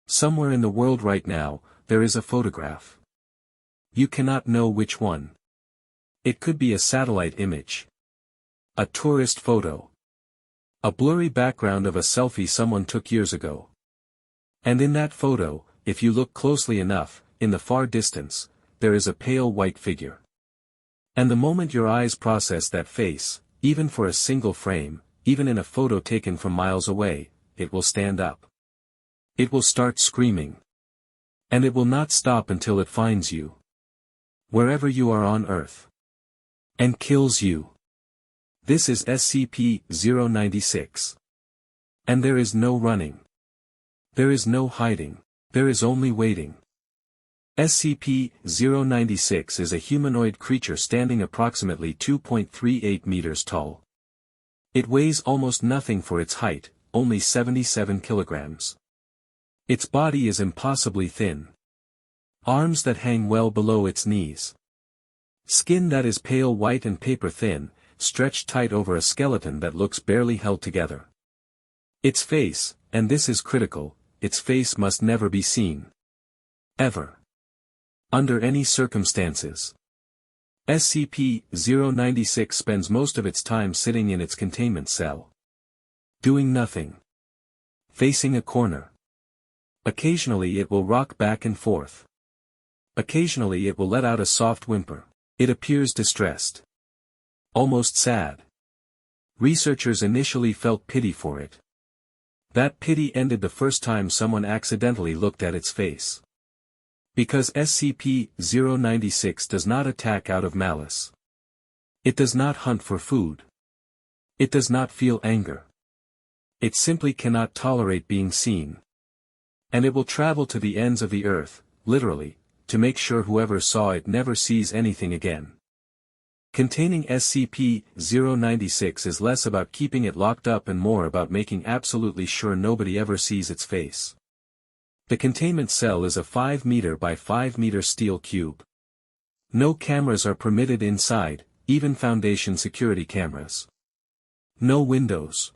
Somewhere in the world right now, there is a photograph. You cannot know which one. It could be a satellite image. A tourist photo. A blurry background of a selfie someone took years ago. And in that photo, if you look closely enough, in the far distance, there is a pale white figure. And the moment your eyes process that face, even for a single frame, even in a photo taken from miles away, it will stand up. It will start screaming. And it will not stop until it finds you. Wherever you are on Earth. And kills you. This is SCP-096. And there is no running. There is no hiding. There is only waiting. SCP-096 is a humanoid creature standing approximately 2.38 meters tall. It weighs almost nothing for its height, only 77 kilograms. Its body is impossibly thin. Arms that hang well below its knees. Skin that is pale white and paper thin, stretched tight over a skeleton that looks barely held together. Its face, and this is critical, its face must never be seen. Ever. Under any circumstances. SCP-096 spends most of its time sitting in its containment cell. Doing nothing. Facing a corner. Occasionally it will rock back and forth. Occasionally it will let out a soft whimper. It appears distressed. Almost sad. Researchers initially felt pity for it. That pity ended the first time someone accidentally looked at its face. Because SCP-096 does not attack out of malice. It does not hunt for food. It does not feel anger. It simply cannot tolerate being seen. And it will travel to the ends of the earth, literally, to make sure whoever saw it never sees anything again. Containing SCP-096 is less about keeping it locked up and more about making absolutely sure nobody ever sees its face. The containment cell is a 5 meter by 5 meter steel cube. No cameras are permitted inside, even Foundation security cameras. No windows.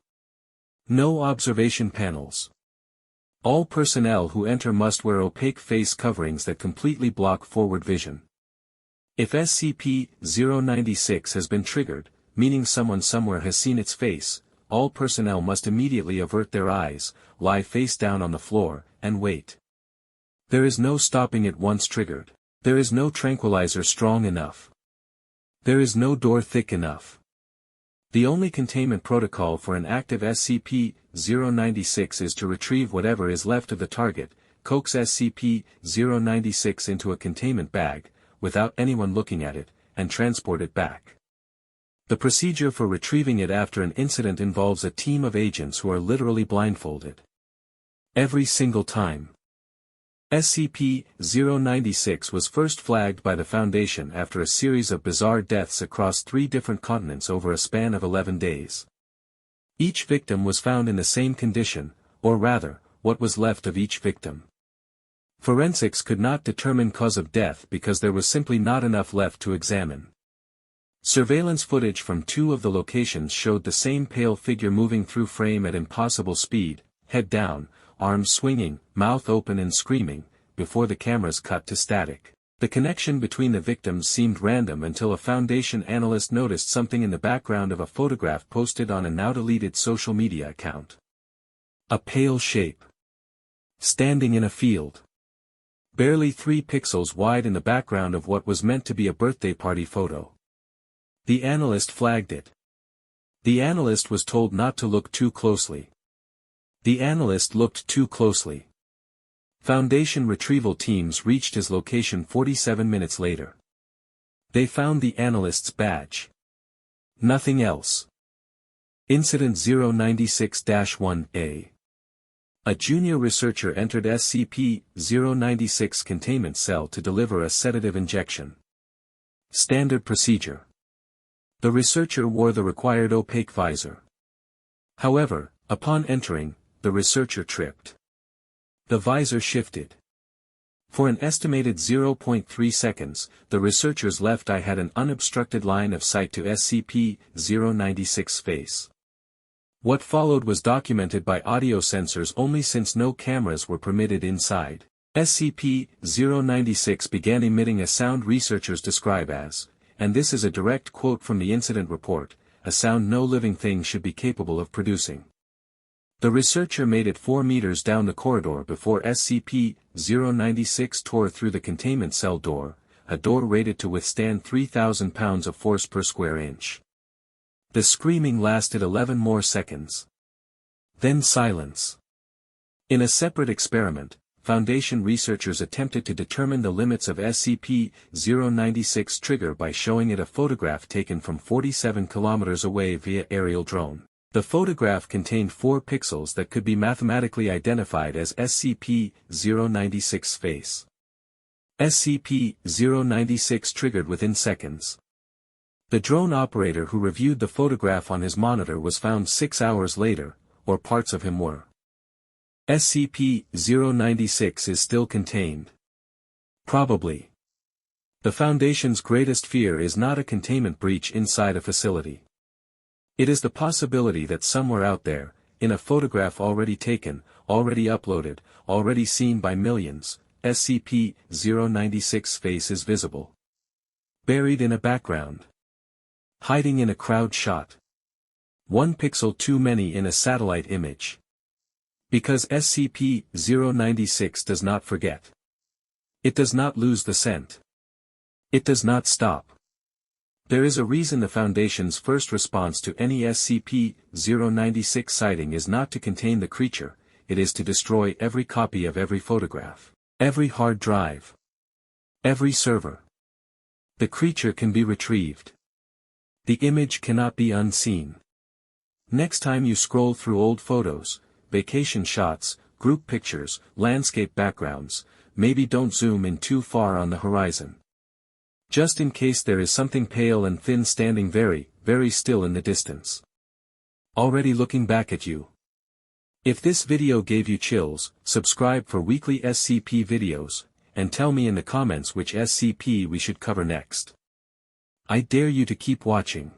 No observation panels. All personnel who enter must wear opaque face coverings that completely block forward vision. If SCP-096 has been triggered, meaning someone somewhere has seen its face, all personnel must immediately avert their eyes, lie face down on the floor, and wait. There is no stopping it once triggered. There is no tranquilizer strong enough. There is no door thick enough. The only containment protocol for an active SCP-096 is to retrieve whatever is left of the target, coax SCP-096 into a containment bag, without anyone looking at it, and transport it back. The procedure for retrieving it after an incident involves a team of agents who are literally blindfolded. Every single time. SCP-096 was first flagged by the Foundation after a series of bizarre deaths across 3 different continents over a span of 11 days. Each victim was found in the same condition, or rather, what was left of each victim. Forensics could not determine cause of death because there was simply not enough left to examine. Surveillance footage from 2 of the locations showed the same pale figure moving through frame at impossible speed, head down, arms swinging, mouth open and screaming, before the cameras cut to static. The connection between the victims seemed random until a Foundation analyst noticed something in the background of a photograph posted on a now-deleted social media account. A pale shape. Standing in a field. Barely 3 pixels wide in the background of what was meant to be a birthday party photo. The analyst flagged it. The analyst was told not to look too closely. The analyst looked too closely. Foundation retrieval teams reached his location 47 minutes later. They found the analyst's badge. Nothing else. Incident 096-1A. A junior researcher entered SCP-096 containment cell to deliver a sedative injection. Standard procedure. The researcher wore the required opaque visor. However, upon entering, the researcher tripped. The visor shifted. For an estimated 0.3 seconds, the researcher's left eye had an unobstructed line of sight to SCP-096's face. What followed was documented by audio sensors only since no cameras were permitted inside. SCP-096 began emitting a sound researchers describe as, and this is a direct quote from the incident report, a sound no living thing should be capable of producing. The researcher made it 4 meters down the corridor before SCP-096 tore through the containment cell door, a door rated to withstand 3,000 pounds of force per square inch. The screaming lasted 11 more seconds. Then silence. In a separate experiment, Foundation researchers attempted to determine the limits of SCP-096 trigger by showing it a photograph taken from 47 kilometers away via aerial drone. The photograph contained 4 pixels that could be mathematically identified as SCP-096 face. SCP-096 triggered within seconds. The drone operator who reviewed the photograph on his monitor was found 6 hours later, or parts of him were. SCP-096 is still contained. Probably. The Foundation's greatest fear is not a containment breach inside a facility. It is the possibility that somewhere out there, in a photograph already taken, already uploaded, already seen by millions, SCP-096 face is visible. Buried in a background. Hiding in a crowd shot. 1 pixel too many in a satellite image. Because SCP-096 does not forget. It does not lose the scent. It does not stop. There is a reason the Foundation's first response to any SCP-096 sighting is not to contain the creature, it is to destroy every copy of every photograph, every hard drive, every server. The creature can be retrieved. The image cannot be unseen. Next time you scroll through old photos, vacation shots, group pictures, landscape backgrounds, maybe don't zoom in too far on the horizon. Just in case there is something pale and thin standing very, very still in the distance. Already looking back at you. If this video gave you chills, subscribe for weekly SCP videos, and tell me in the comments which SCP we should cover next. I dare you to keep watching.